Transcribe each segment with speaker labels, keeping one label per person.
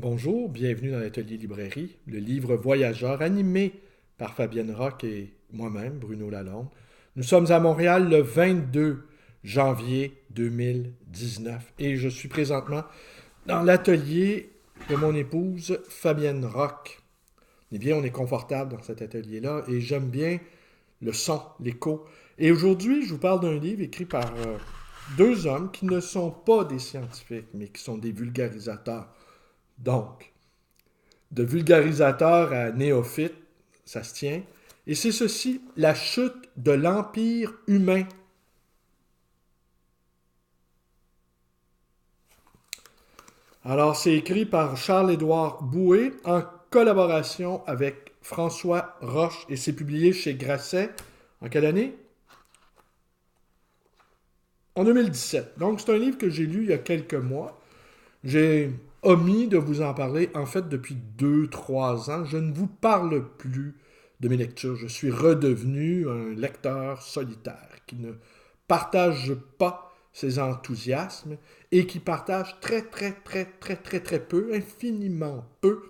Speaker 1: Bonjour, bienvenue dans l'atelier librairie, le livre voyageur animé par Fabienne Rock et moi-même, Bruno Lalonde. Nous sommes à Montréal le 22 janvier 2019 et je suis présentement dans l'atelier de mon épouse Fabienne Rock. Eh bien, on est confortable dans cet atelier-là et j'aime bien le son, l'écho. Et aujourd'hui, je vous parle d'un livre écrit par deux hommes qui ne sont pas des scientifiques, mais qui sont des vulgarisateurs. Donc, de vulgarisateur à néophyte, ça se tient. Et c'est ceci, la chute de l'Empire humain. Alors, c'est écrit par Charles-Édouard Bouet en collaboration avec François Roche et c'est publié chez Grasset. En quelle année? En 2017. Donc, c'est un livre que j'ai lu il y a quelques mois. J'ai omis de vous en parler, en fait, depuis 2, 3 ans. Je ne vous parle plus de mes lectures. Je suis redevenu un lecteur solitaire qui ne partage pas ses enthousiasmes et qui partage très, très, très, très, très, très peu, infiniment peu,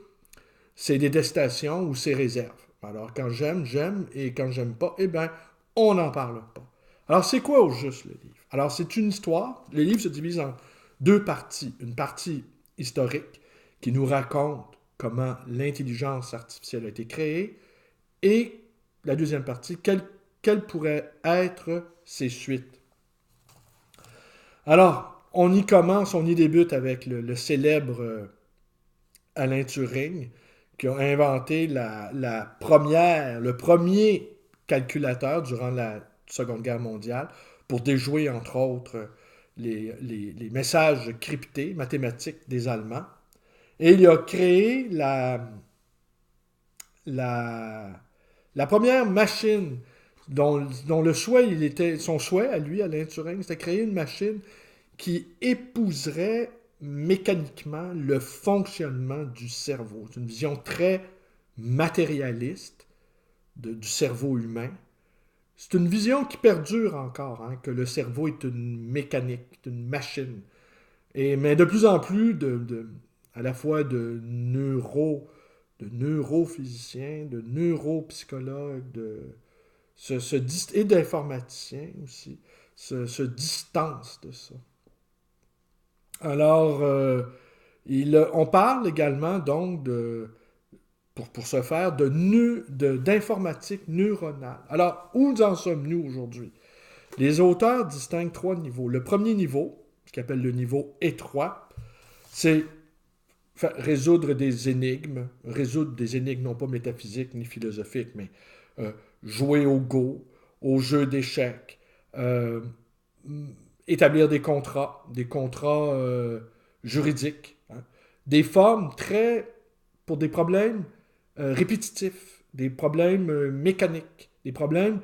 Speaker 1: ses détestations ou ses réserves. Alors, quand j'aime, j'aime, et quand j'aime pas, eh bien, on n'en parle pas. Alors, c'est quoi au juste le livre? Alors, c'est une histoire. Le livre se divise en deux parties. Une partie historique qui nous raconte comment l'intelligence artificielle a été créée et la deuxième partie, quelles pourraient être ses suites. Alors, on y débute avec le célèbre Alain Turing, qui a inventé le premier calculateur durant la Seconde Guerre mondiale pour déjouer, entre autres, les messages cryptés mathématiques des Allemands. Et il a créé la, la première machine dont le souhait, son souhait à lui, Alain Turing, c'était de créer une machine qui épouserait mécaniquement le fonctionnement du cerveau. C'est une vision très matérialiste du cerveau humain. C'est une vision qui perdure encore, hein, que le cerveau est une mécanique, une machine. Mais de plus en plus, à la fois de neurophysiciens, de neuropsychologues, et d'informaticiens aussi, se distancent de ça. Alors, on parle également donc pour ce faire d'informatique neuronale. Alors, où en sommes-nous aujourd'hui? Les auteurs distinguent trois niveaux. Le premier niveau, ce qu'ils appellent le niveau étroit, c'est résoudre des énigmes non pas métaphysiques ni philosophiques, mais euh, jouer au go, au jeu d'échecs, euh, établir des contrats juridiques, hein, des formes très, pour des problèmes répétitifs, des problèmes mécaniques, des problèmes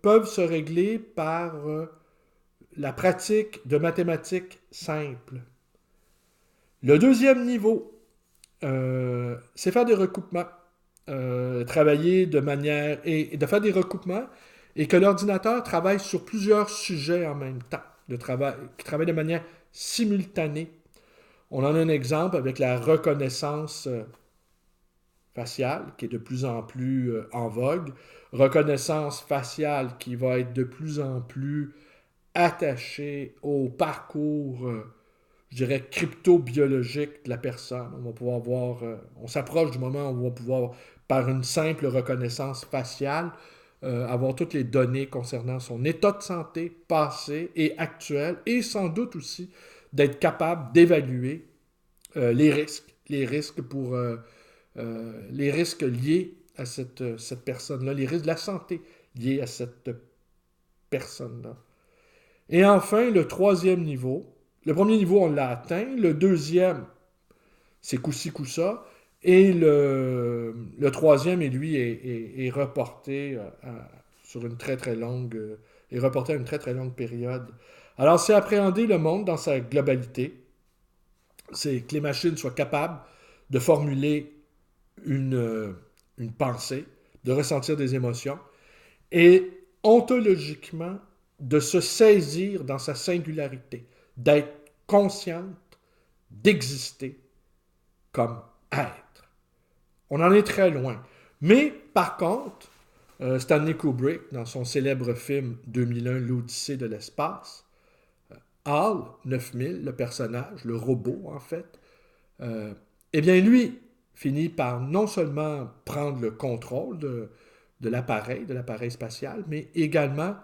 Speaker 1: peuvent se régler par la pratique de mathématiques simples. Le deuxième niveau, c'est faire des recoupements, travailler de manière et de faire des recoupements et que l'ordinateur travaille sur plusieurs sujets en même temps, qui travaille de manière simultanée. On en a un exemple avec la reconnaissance faciale qui est de plus en plus en vogue, reconnaissance faciale qui va être de plus en plus attachée au parcours je dirais, crypto-biologique de la personne. On va pouvoir voir, on s'approche du moment où on va pouvoir, par une simple reconnaissance faciale, avoir toutes les données concernant son état de santé passé et actuel, et sans doute aussi d'être capable d'évaluer les risques les risques liés à cette personne-là, les risques de la santé liés à cette personne-là. Et enfin, le troisième niveau, le premier niveau, on l'a atteint. Le deuxième, c'est coup-ci, coup-ça. Et le troisième, et lui, est reporté sur une très, très longue... est reporté à une très, très longue période. Alors, c'est appréhender le monde dans sa globalité. C'est que les machines soient capables de formuler une pensée, de ressentir des émotions, et ontologiquement, de se saisir dans sa singularité, d'être consciente, d'exister comme être. On en est très loin. Mais, par contre, Stanley Kubrick, dans son célèbre film 2001, L'Odyssée de l'espace, HAL 9000, le personnage, le robot en fait, eh bien lui finit par non seulement prendre le contrôle de l'appareil spatial, mais également,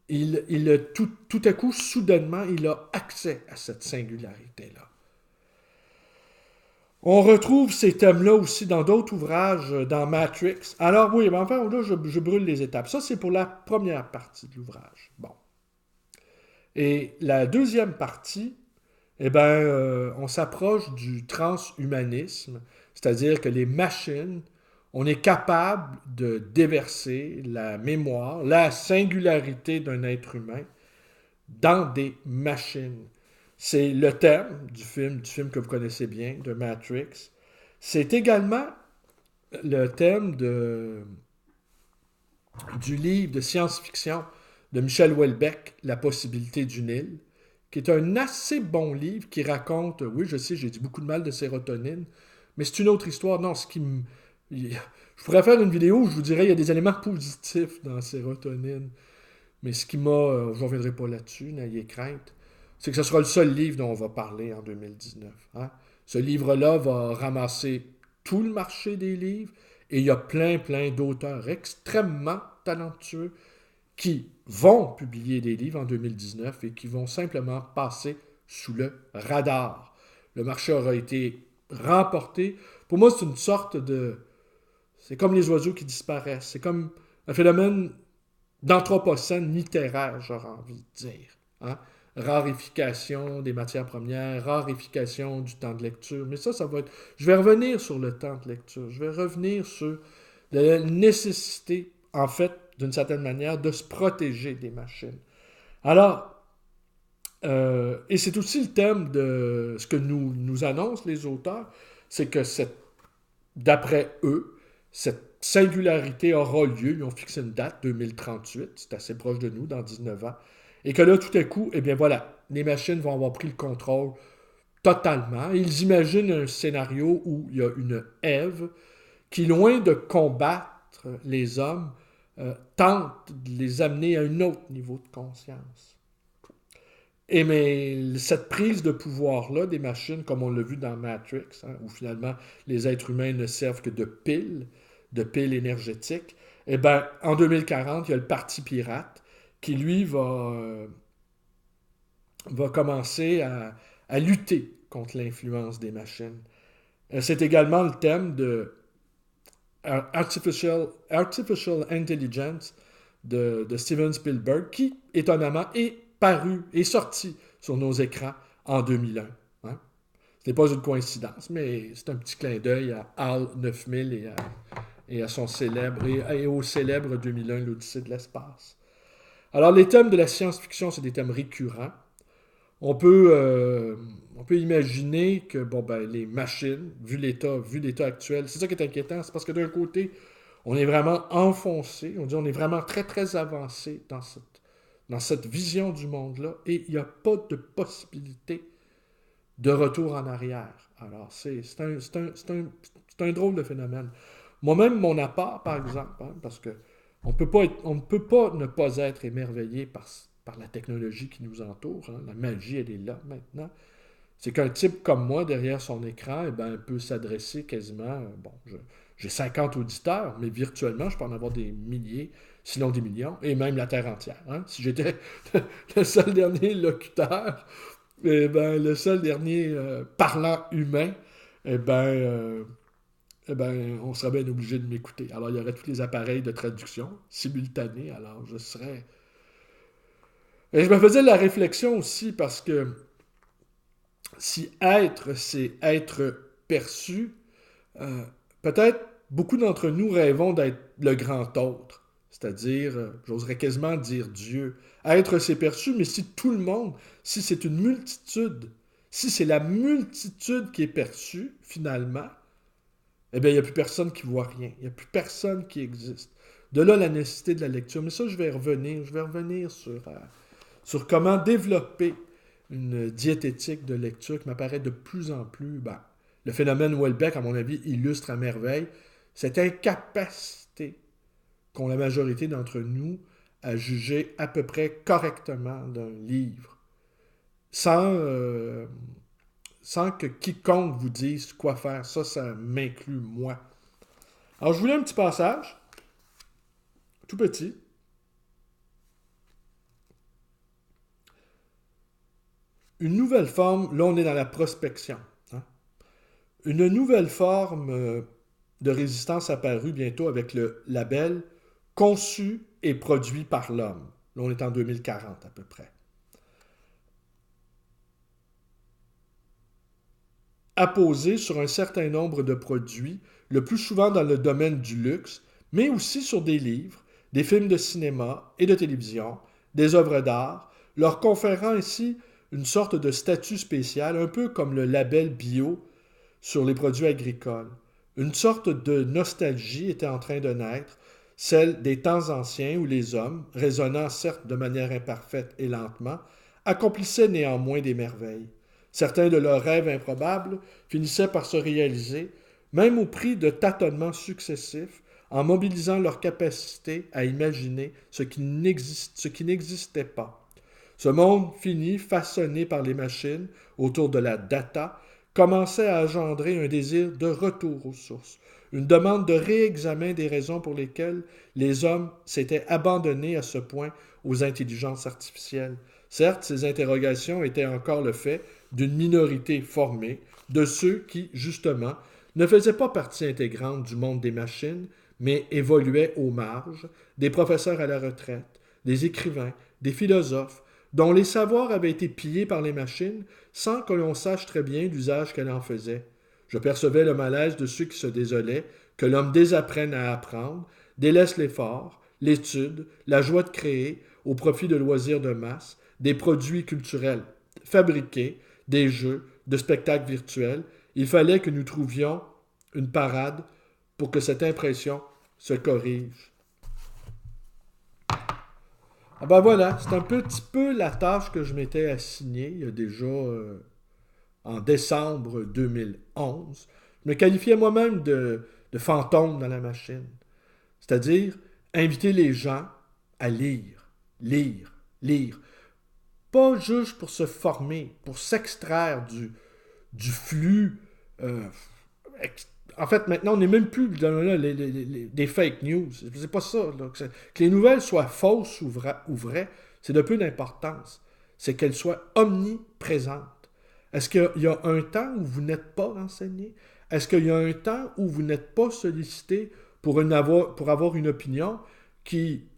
Speaker 1: tout à coup, soudainement, il a accès à cette singularité-là. On retrouve ces thèmes-là aussi dans d'autres ouvrages, dans Matrix. Alors oui, mais enfin, là, je brûle les étapes. Ça, c'est pour la première partie de l'ouvrage. Bon. Et la deuxième partie, eh bien, on s'approche du transhumanisme, c'est-à-dire que les machines, on est capable de déverser la mémoire, la singularité d'un être humain dans des machines. C'est le thème du film que vous connaissez bien, de Matrix. C'est également le thème du livre de science-fiction de Michel Houellebecq, La possibilité d'une île, qui est un assez bon livre qui raconte, oui, je sais, j'ai dit beaucoup de mal de sérotonine, mais c'est une autre histoire. Non, je pourrais faire une vidéo où je vous dirais il y a des éléments positifs dans la sérotonine, mais ce qui m'a, je ne reviendrai pas là-dessus, n'ayez crainte, c'est que ce sera le seul livre dont on va parler en 2019. Hein? Ce livre-là va ramasser tout le marché des livres et il y a plein d'auteurs extrêmement talentueux qui vont publier des livres en 2019 et qui vont simplement passer sous le radar. Le marché aura été remporté. Pour moi, c'est une sorte de... C'est comme les oiseaux qui disparaissent. C'est comme un phénomène d'anthropocène littéraire, j'aurais envie de dire. Hein? Raréfication des matières premières, raréfication du temps de lecture. Mais ça va être... Je vais revenir sur le temps de lecture. Je vais revenir sur la nécessité, en fait, d'une certaine manière, de se protéger des machines. Alors, et c'est aussi le thème de ce que nous annoncent les auteurs, c'est que d'après eux, cette singularité aura lieu, ils ont fixé une date, 2038, c'est assez proche de nous, dans 19 ans, et que là, tout à coup, eh bien voilà, les machines vont avoir pris le contrôle totalement. Ils imaginent un scénario où il y a une Ève qui, loin de combattre les hommes, tente de les amener à un autre niveau de conscience. Et mais cette prise de pouvoir-là des machines, comme on l'a vu dans Matrix, hein, où finalement les êtres humains ne servent que de piles énergétiques, eh bien, en 2040, il y a le Parti pirate qui, lui, va commencer à lutter contre l'influence des machines. C'est également le thème de Artificial Intelligence de Steven Spielberg, qui, étonnamment, est sorti sur nos écrans en 2001. Hein? Ce n'est pas une coïncidence, mais c'est un petit clin d'œil à HAL 9000 et à son célèbre, et au célèbre 2001, l'Odyssée de l'espace. Alors, les thèmes de la science-fiction, c'est des thèmes récurrents. On peut imaginer que les machines, vu l'état actuel, c'est ça qui est inquiétant, c'est parce que d'un côté, on est vraiment enfoncé, on est vraiment très avancé dans cette vision du monde-là, et il n'y a pas de possibilité de retour en arrière. Alors, c'est un drôle de phénomène. Moi-même, mon appart, par exemple, hein, parce que on ne peut pas ne pas être émerveillé par la technologie qui nous entoure. Hein. La magie, elle est là maintenant. C'est qu'un type comme moi, derrière son écran, peut s'adresser quasiment... j'ai 50 auditeurs, mais virtuellement, je peux en avoir des milliers, sinon des millions, et même la Terre entière. Hein. Si j'étais le seul dernier locuteur, le seul dernier parlant humain, on serait bien obligé de m'écouter. Alors, il y aurait tous les appareils de traduction simultanés. Alors, je serais... Et je me faisais la réflexion aussi parce que si être, c'est être perçu, peut-être beaucoup d'entre nous rêvons d'être le grand autre. C'est-à-dire, j'oserais quasiment dire Dieu. Être, c'est perçu, mais si tout le monde, si c'est une multitude, si c'est la multitude qui est perçue, finalement, eh bien, il n'y a plus personne qui voit rien. Il n'y a plus personne qui existe. De là, la nécessité de la lecture. Mais ça, je vais revenir sur comment développer une diététique de lecture qui m'apparaît de plus en plus le phénomène Houellebecq, à mon avis, illustre à merveille cette incapacité qu'ont la majorité d'entre nous à juger à peu près correctement d'un livre, sans, sans que quiconque vous dise quoi faire. Ça m'inclut moi. Alors, je voulais un petit passage, tout petit. Une nouvelle forme, là on est dans la prospection. Hein? Une nouvelle forme de résistance apparue bientôt avec le label conçu et produit par l'homme. Là on est en 2040 à peu près. Apposé sur un certain nombre de produits, le plus souvent dans le domaine du luxe, mais aussi sur des livres, des films de cinéma et de télévision, des œuvres d'art, leur conférant ainsi une sorte de statut spécial, un peu comme le label bio sur les produits agricoles. Une sorte de nostalgie était en train de naître, celle des temps anciens où les hommes, raisonnant certes de manière imparfaite et lentement, accomplissaient néanmoins des merveilles. Certains de leurs rêves improbables finissaient par se réaliser, même au prix de tâtonnements successifs, en mobilisant leur capacité à imaginer ce qui n'existait pas. Ce monde fini, façonné par les machines autour de la data, commençait à engendrer un désir de retour aux sources, une demande de réexamen des raisons pour lesquelles les hommes s'étaient abandonnés à ce point aux intelligences artificielles. Certes, ces interrogations étaient encore le fait d'une minorité formée, de ceux qui, justement, ne faisaient pas partie intégrante du monde des machines, mais évoluaient aux marges, des professeurs à la retraite, des écrivains, des philosophes, dont les savoirs avaient été pillés par les machines sans que l'on sache très bien l'usage qu'elles en faisaient. Je percevais le malaise de ceux qui se désolaient que l'homme désapprenne à apprendre, délaisse l'effort, l'étude, la joie de créer au profit de loisirs de masse, des produits culturels fabriqués, des jeux, de spectacles virtuels. Il fallait que nous trouvions une parade pour que cette impression se corrige. Ah ben voilà, c'est un petit peu la tâche que je m'étais assignée il y a déjà en décembre 2011. Je me qualifiais moi-même de fantôme dans la machine. C'est-à-dire inviter les gens à lire, lire, lire. Pas juste pour se former, pour s'extraire du flux. euh, En fait, maintenant, on n'est même plus dans des fake news. C'est pas ça. Là. Que les nouvelles soient fausses ou vraies, c'est de peu d'importance. C'est qu'elles soient omniprésentes. Est-ce qu'il y a un temps où vous n'êtes pas renseigné? Est-ce qu'il y a un temps où vous n'êtes pas sollicité pour avoir une opinion qui,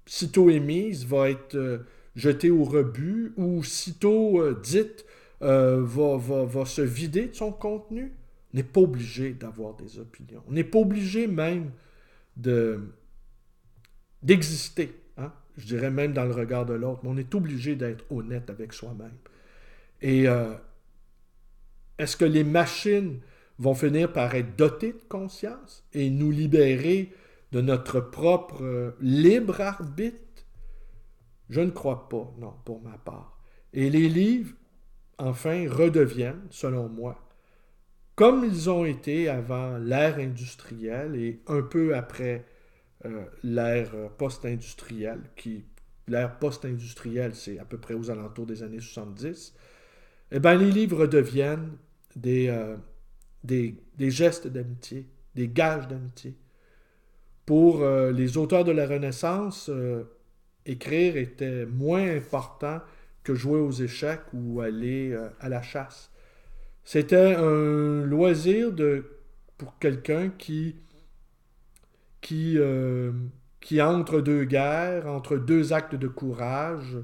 Speaker 1: sitôt émise, va être jetée au rebut ou sitôt dite, va se vider de son contenu? On n'est pas obligé d'avoir des opinions. On n'est pas obligé même de, d'exister. Hein? Je dirais même dans le regard de l'autre. Mais on est obligé d'être honnête avec soi-même. Et est-ce que les machines vont finir par être dotées de conscience et nous libérer de notre propre libre arbitre? Je ne crois pas, non, pour ma part. Et les livres, enfin, redeviennent, selon moi, comme ils ont été avant l'ère industrielle et un peu après l'ère post-industrielle, l'ère post-industrielle, c'est à peu près aux alentours des années 70, eh bien, les livres deviennent des gestes d'amitié, des gages d'amitié. Pour les auteurs de la Renaissance, écrire était moins important que jouer aux échecs ou aller à la chasse. C'était un loisir pour quelqu'un qui, euh, qui entre deux guerres, entre deux actes de courage,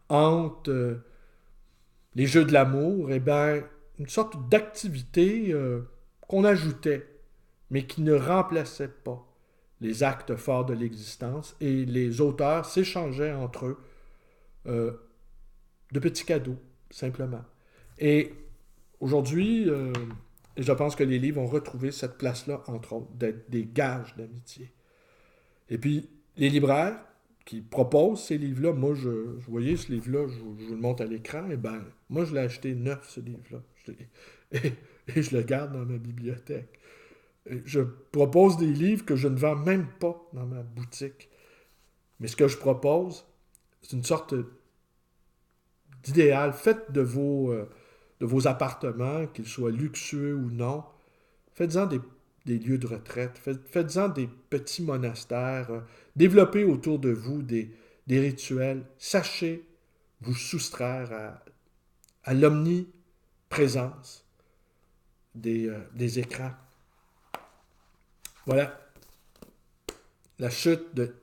Speaker 1: entre les jeux de l'amour, et bien, une sorte d'activité qu'on ajoutait, mais qui ne remplaçait pas les actes forts de l'existence, et les auteurs s'échangeaient entre eux euh, de petits cadeaux, simplement. Et aujourd'hui, je pense que les livres ont retrouvé cette place-là, entre autres, d'être des gages d'amitié. Et puis, les libraires qui proposent ces livres-là, moi, vous voyez ce livre-là, je vous le montre à l'écran, et ben, moi, je l'ai acheté neuf, ce livre-là. et je le garde dans ma bibliothèque. Je propose des livres que je ne vends même pas dans ma boutique. Mais ce que je propose, c'est une sorte d'idéal. Faites de vos appartements, qu'ils soient luxueux ou non, faites-en des lieux de retraite, faites-en des petits monastères, développez autour de vous des rituels. Sachez vous soustraire à l'omniprésence des écrans. Voilà la chute de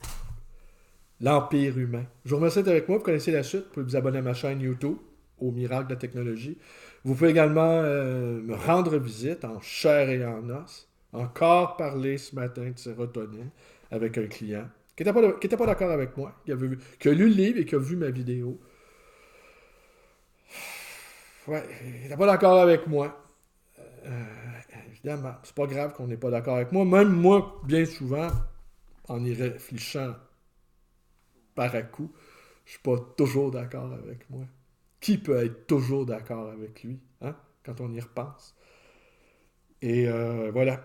Speaker 1: l'Empire humain. Je vous remercie d'être avec moi. Vous connaissez la suite. Vous pouvez vous abonner à ma chaîne YouTube, au miracle de la technologie. Vous pouvez également me rendre visite en chair et en os. Encore parlé ce matin de sérotonine avec un client qui n'était pas d'accord avec moi, qui a lu le livre et qui a vu ma vidéo. Ouais, il n'était pas d'accord avec moi. Euh, Évidemment, c'est pas grave qu'on n'est pas d'accord avec moi. Même moi, bien souvent, en y réfléchissant par à coup, je suis pas toujours d'accord avec moi. Qui peut être toujours d'accord avec lui, hein, quand on y repense? Et voilà.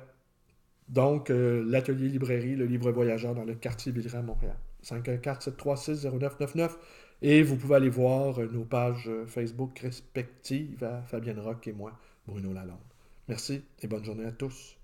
Speaker 1: Donc, l'atelier librairie, le livre voyageur dans le quartier Villeray à Montréal. 514-736-0999. Et vous pouvez aller voir nos pages Facebook respectives à Fabienne Rock et moi, Bruno Lalonde. Merci et bonne journée à tous.